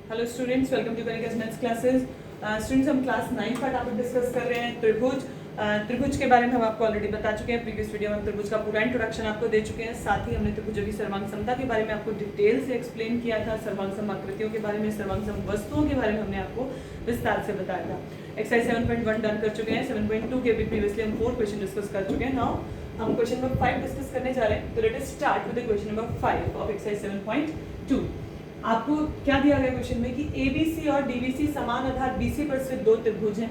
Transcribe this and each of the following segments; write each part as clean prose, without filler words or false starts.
Hello students, welcome to Kanika's maths classes. Students, हम class 9 का topic discuss कर रहे हैं त्रिभुज के बारे में हम आपको ऑलरेडी बता चुके हैं। प्रीवियस वीडियो में हम त्रिभुज का पूरा इंट्रोडक्शन आपको दे चुके हैं। साथ ही हमने त्रिभुजों की सर्वांग समता के बारे में आपको डिटेल से एक्सप्लेन किया था। सर्वांग सम आकृतियों के बारे में, सर्वांग सम वस्तुओं के बारे में हमने आपको विस्तार से बताया था। एक्सरसाइज 7.1 डन कर चुके हैं। 7.2 के भी प्रीवियसली हम 4 क्वेश्चन डिस्कस कर चुके हैं। नाउ हम क्वेश्चन नंबर 5 डिस्कस करने जा रहे हैं। तो let us start with the question number 5 of exercise 7.2। आपको क्या दिया गया क्वेश्चन में कि ABC और DBC समान आधार BC पर स्थित दो त्रिभुज हैं।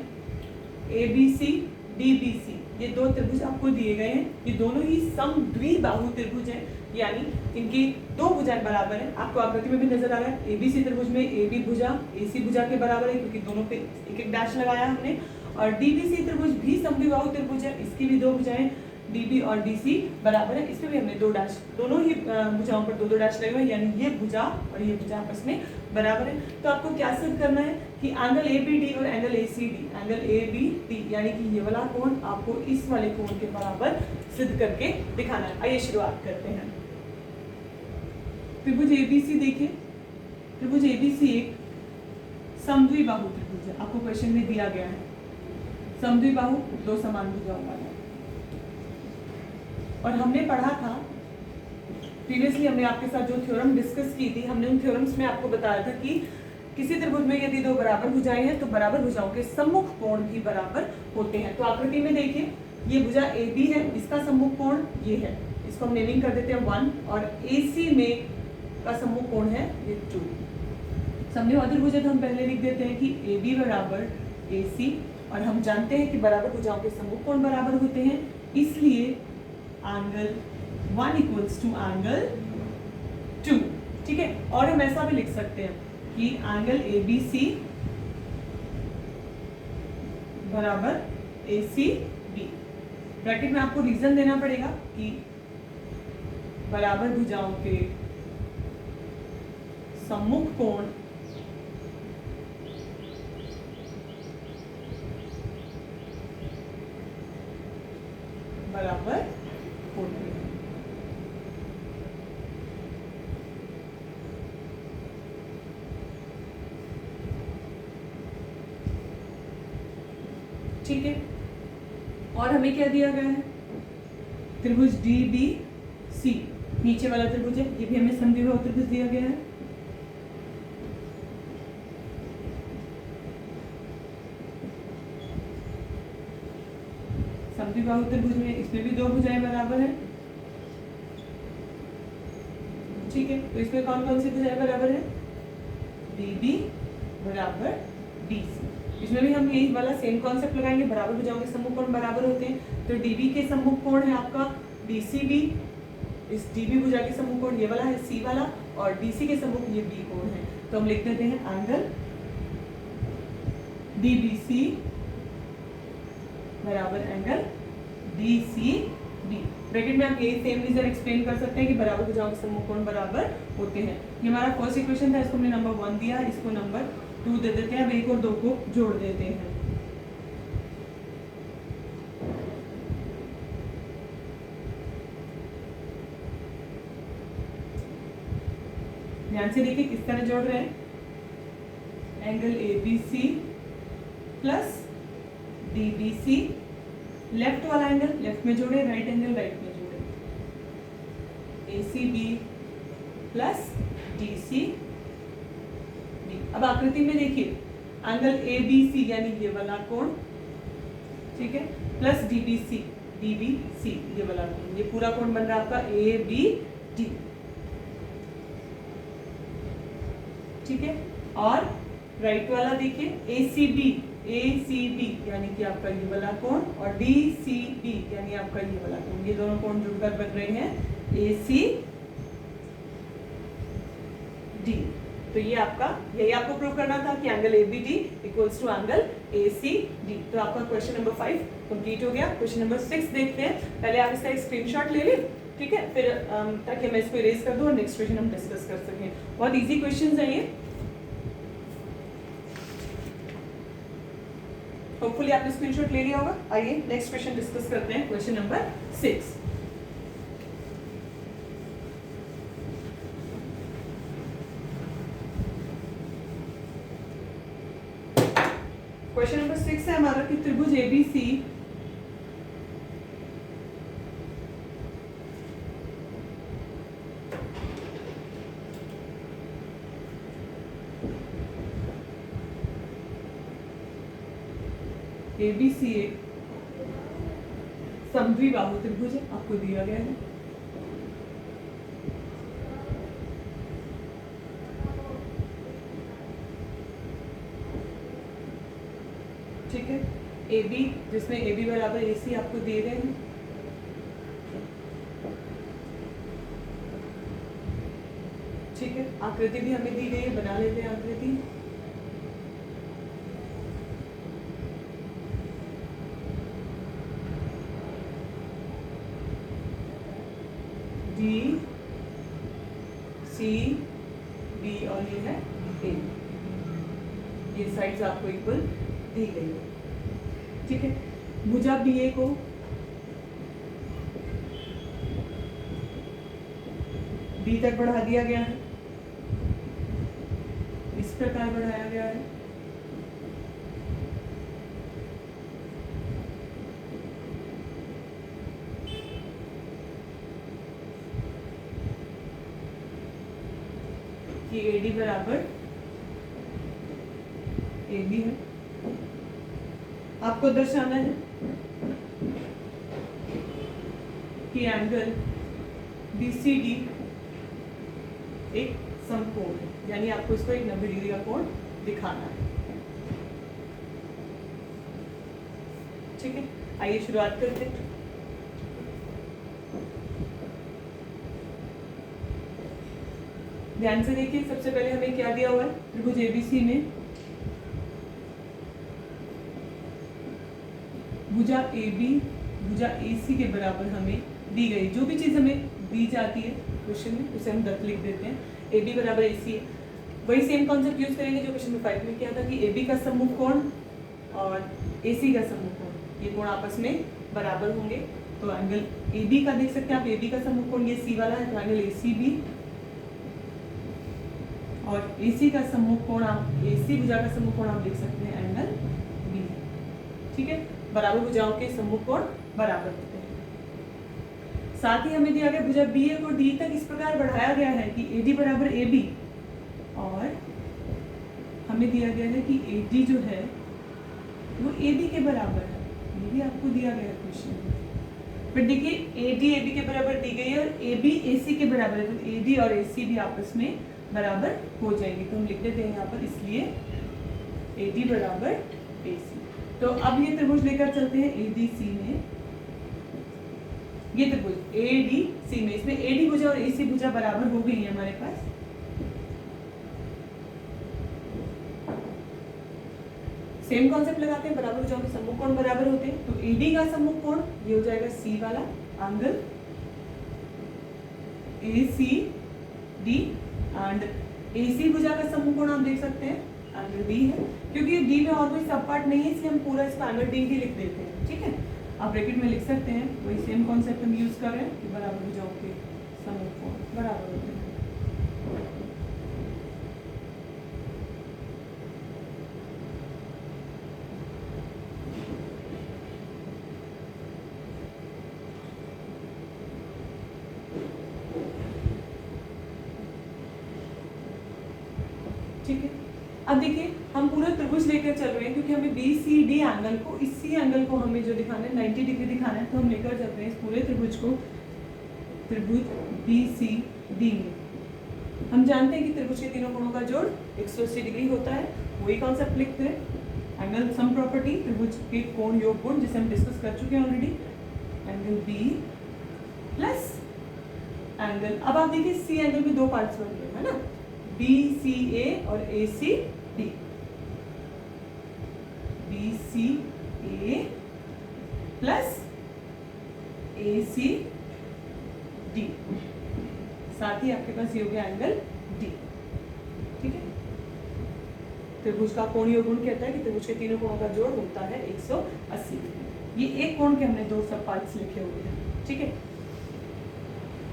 ABC, DBC ये दो त्रिभुज आपको दिए गए हैं। ये दोनों ही समद्विबाहु त्रिभुज हैं, यानी इनकी दो भुजाएं बराबर हैं। आपको आकृति में भी नजर आ रहा है। ABC त्रिभुज में AB भुजा AC भुजा के बराबर है, क्योंकि दोनों पे एक एक डैश लगाया हमने। और DBC त्रिभुज भी समद्विबाहु त्रिभुज है, इसकी भी दो भुजाएं DB और DC बराबर है। इसमें भी हमने दो डैश, दोनों ही भुजाओं पर दो डैश लगे हुए हैं, यानी ये भुजा और ये भुजा आपस में बराबर है। तो आपको क्या सिद्ध करना है कि एंगल ABD और एंगल ACD, एंगल ABD यानी कि ये वाला कोण आपको इस वाले कोण के बराबर सिद्ध करके दिखाना है। आइए शुरुआत करते हैं। त्रिभुज ABC देखिए, त्रिभुज ABC एक समद्विबाहु त्रिभुज है। आपको क्वेश्चन में दिया गया है समद्विबाहु, दो समान भुजाओं वाला। और हमने पढ़ा था प्रीवियसली, हमने आपके साथ जो थ्योरम डिस्कस की थी, हमने उन थ्योरम्स में आपको बताया था कि किसी त्रिभुज में यदि दो बराबर भुजाएं हैं तो बराबर भुजाओं के सम्मुख कोण भी बराबर होते हैं। तो आकृति में देखिए, ये भुजा AB है, इसका सम्मुख कोण ये है, इसको हम नेमिंग कर देते हैं 1। और AC में का सम्मुख कोण है ये 2। समद्विबाहु त्रिभुज है तो हम पहले लिख देते हैं कि AB बराबर AC, और हम जानते हैं कि बराबर भुजाओं के सम्मुख कोण बराबर होते हैं, इसलिए एंगल 1 इक्वल्स टू एंगल 2। ठीक है, और हम ऐसा भी लिख सकते हैं कि एंगल ABC बराबर ACB। ब्रैकेट में आपको रीजन देना पड़ेगा कि बराबर भुजाओं के सम्मुख कोण बराबर होते हैं। ठीक है, और हमें क्या दिया गया है? त्रिभुज DBC नीचे वाला त्रिभुज है, ये भी हमें समद्विबाहु त्रिभुज दिया गया है। समद्विबाहु त्रिभुज में इसमें भी दो भुजाएं बराबर हैं। ठीक है, तो इसमें कौन कौन सी भुजाएं बराबर है? DB बराबर DC। इसमें भी हम यही वाला सेम कॉन्सेप्ट लगाएंगे, बराबर भुजाओं के सम्मुख कोण बराबर होते हैं। तो DB के सम्मुख कोण है आपका DCB, इस DB भुजा के सम्मुख कोण ये वाला है C वाला, और DC के सम्मुख ये B कोण है। तो हम लिख देते हैं एंगल DBC बराबर एंगल DCB। ब्रैकेट में आप यही सेम रीजन एक्सप्लेन कर सकते हैं कि बराबर भुजाओं के सम्मुख कोण बराबर होते हैं। ये हमारा फर्स्ट इक्वेशन था, इसको हमने नंबर 1 दिया, इसको नंबर 2 दे देते हैं। अब 1 और 2 को जोड़ देते हैं। ध्यान से देखिए किस तरह जोड़ रहे हैं। Angle ABC plus DBC, left वाला एंगल लेफ्ट में जोड़े, राइट एंगल राइट में जोड़े। ACB plus DCB। अब आकृति में देखिए, एंगल ABC यानी ये वाला कोण, ठीक है, प्लस DBC ये वाला कोण, ये पूरा कोण बन रहा है आपका ABD। ठीक है, और राइट वाला देखिए ACB यानी कि आपका ये वाला कोण, और DCB यानी आपका ये वाला कोण, ये दोनों कोण जुड़कर बन रहे हैं ACD। तो ये आपका, यही आपको प्रूव करना था कि angle ABD equals to angle ACD। तो आपका क्वेश्चन नंबर 5 कंप्लीट हो गया। क्वेश्चन नंबर 6 देखते हैं। पहले आप इसका एक स्क्रीनशॉट ले लें, ठीक है, फिर ताकि मैं इसको इरेज कर दूं और नेक्स्ट क्वेश्चन हम डिस्कस कर सकें। बहुत इजी क्वेश्चंस हैं ये, होपफुली आपने स्क्रीनशॉट ले लिया होगा। आइए नेक्स्ट क्वेश्चन डिस्कस करते हैं, क्वेश्चन नंबर 6। क्वेश्चन नंबर 6 है हमारा कि त्रिभुज एबीसी एबीसी एक समद्विबाहु त्रिभुज है, आपको दिया गया है। ठीक है, AB जिसमें AB बराबर AC आपको दिए गए हैं। ठीक है, आकृति भी हमें दी गई है, बना लेते हैं आकृति। डी सी बी और ये है ए, ये साइड्स आपको इक्वल दी गई है। ठीक है, भुजा बी ए को बी तक बढ़ा दिया गया है, इस प्रकार बढ़ाया गया है। कि AD बराबर AB है। आपको दर्शाना है कि एंगल BCD एक समकोण है, यानी आपको इसको एक 90 डिग्री का कोण दिखाना है। ठीक है, आइए शुरुआत करते हैं। ध्यान से देखिए, सबसे पहले हमें क्या दिया हुआ है, त्रिभुज एबीसी में भुजा AB भुजा AC के बराबर हमें दी गई। जो भी चीज हमें दी जाती है क्वेश्चन में उसे हम 10 लिख देते हैं। AB बराबर AC है, वही सेम कॉन्सेप्ट यूज करेंगे जो क्वेश्चन नंबर 5 में किया था कि AB का सम्मुख कोण और AC का सम्मुख कोण, ये कोण आपस में बराबर होंगे। तो एंगल AB का देख सकते हैं आप, AB का सम्मुख कोण ये C वाला है, तो एंगल ACB और AC का सम्मुख कोण आप AC भुजा का सम्मुख कोण आप देख सकते हैं एंगल B। ठीक है, बराबर भुजाओं के सम्मुख कोण बराबर होते हैं। साथ ही हमें दिया गया भुजा BA को D तक इस प्रकार बढ़ाया गया है कि AD बराबर AB, और हमें दिया गया है कि AD जो है वो AB के बराबर है, ये भी आपको दिया गया है क्वेश्चन में। फिर देखिए AD AB के बराबर दी गई है और AB AC के बराबर है, तो AD और AC भी आपस में बराबर हो जाएंगे। तो हम लिख देते हैं यहाँ पर, इसलिए AD बराबर AC। तो अब ये त्रिभुज लेकर चलते हैं ADC में। ये त्रिभुज ADC में, इसमें AD भुजा और AC भुजा बराबर हो गई है हमारे पास। सेम कॉन्सेप्ट लगाते हैं, बराबर भुजाओं के सम्मुख कोण बराबर होते हैं। तो AD का सम्मुख कोण ये हो जाएगा C वाला एंगल ACD, एंड AC भुजा का सम्मुख कोण आप देख सकते हैं एंगल D है। क्योंकि D में और कोई सब पार्ट नहीं है, इसलिए हम पूरा इसका एंगल D ही लिख देते हैं। ठीक है, आप ब्रैकेट में लिख सकते हैं, वही सेम कॉन्सेप्ट हम यूज कर रहे हैं कि बराबर भुजाओं के सम्मुख कोण बराबर होते हैं। ठीक है, अब देखिए हम पूरा त्रिभुज लेकर चल रहे हैं, क्योंकि हमें BCD एंगल को, इसी एंगल को हमें जो दिखाना है 90 डिग्री दिखाना है, तो हम लेकर चल रहे हैं इस पूरे त्रिभुज को त्रिभुज BCD में। हम जानते हैं कि त्रिभुज के तीनों कोणों का जोड़ 180 डिग्री होता है, वही कॉन्सेप्ट लिखते हैं। एंगल सम प्रॉपर्टी, त्रिभुज के कोण योग गुण, जिसे हम डिस्कस कर चुके हैं already. Angle B plus angle, अब आप देखिए C एंगल में दो पार्ट्स बन गए, है ना, BCA और ACD। BCA प्लस ACD, साथ ही आपके पास ये हो गया एंगल D। ठीक है, त्रिभुज का कोणीय गुण कहता है कि त्रिभुज के तीनों कोणों का जोड़ होता है 180 डिग्री। ये एक कोण के हमने दो सब पार्ट्स लिखे हुए हैं। ठीक है,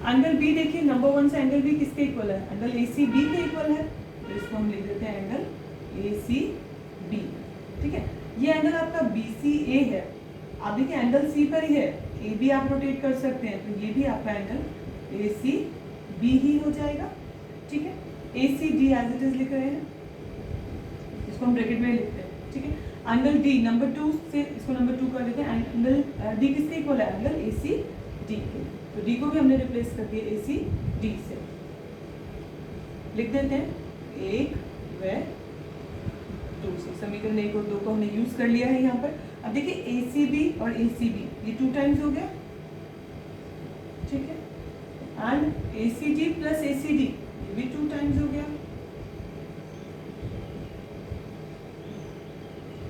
एंगल B देखिए, नंबर 1 से एंगल B किसके इक्वल है, एंगल ACB के इक्वल है, तो इसको हम लिख देते हैं एंगल ACB। ठीक है, ये एंगल आपका BCA है। आप देखिए एंगल C पर ही है, ए भी आप रोटेट कर सकते हैं, तो ये भी आपका एंगल ACB ही हो जाएगा। ठीक है, ACD एज इट इज लिख रहे हैं, इसको हम ब्रैकेट में लिखते हैं। ठीक है, एंगल D नंबर 2 से इसको नंबर 2 कर देते हैं। एंगल D किसके इक्वल है? एंगल ACD के। तो D को भी हमने रिप्लेस कर दिया ACD से। लिख देते हैं 1 व 2 से। समीकरण 1 और 2 को हमने यूज कर लिया है यहाँ पर। अब देखिए ACB और ACB ये 2 टाइम्स हो गया। ठीक है, एंड ACD प्लस ACD ये भी 2 टाइम्स हो गया।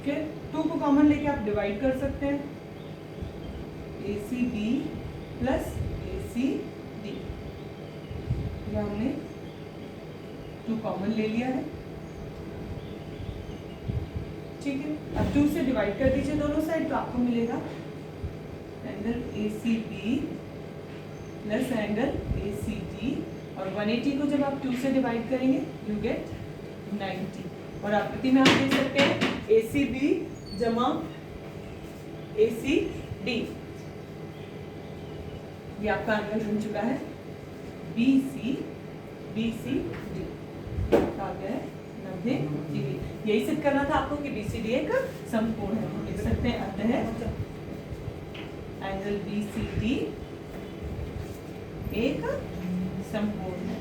फिर 2 को कॉमन लेके आप डिवाइड कर सकते हैं, ACB प्लस ACD। ये हमने 2 कॉमन ले लिया है। ठीक है, अब 2 से डिवाइड कर दीजिए दोनों साइड, तो आपको मिलेगा angle ACB plus angle ACD, और 180 को जब आप 2 से डिवाइड करेंगे यू गेट 90। और आकृति में आप देख सकते हैं ACB जमा ACD, ये आपका एंगल बन चुका है BCD आ गया है 90 डिग्री। यही सिद्ध करना था आपको कि BCD एक समकोण है। हम लिख सकते हैं अतः एंगल BCD एक समकोण है।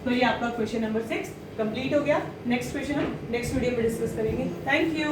तो ये आपका क्वेश्चन नंबर 6 कंप्लीट हो गया। नेक्स्ट क्वेश्चन हम नेक्स्ट वीडियो में डिस्कस करेंगे। Thank you.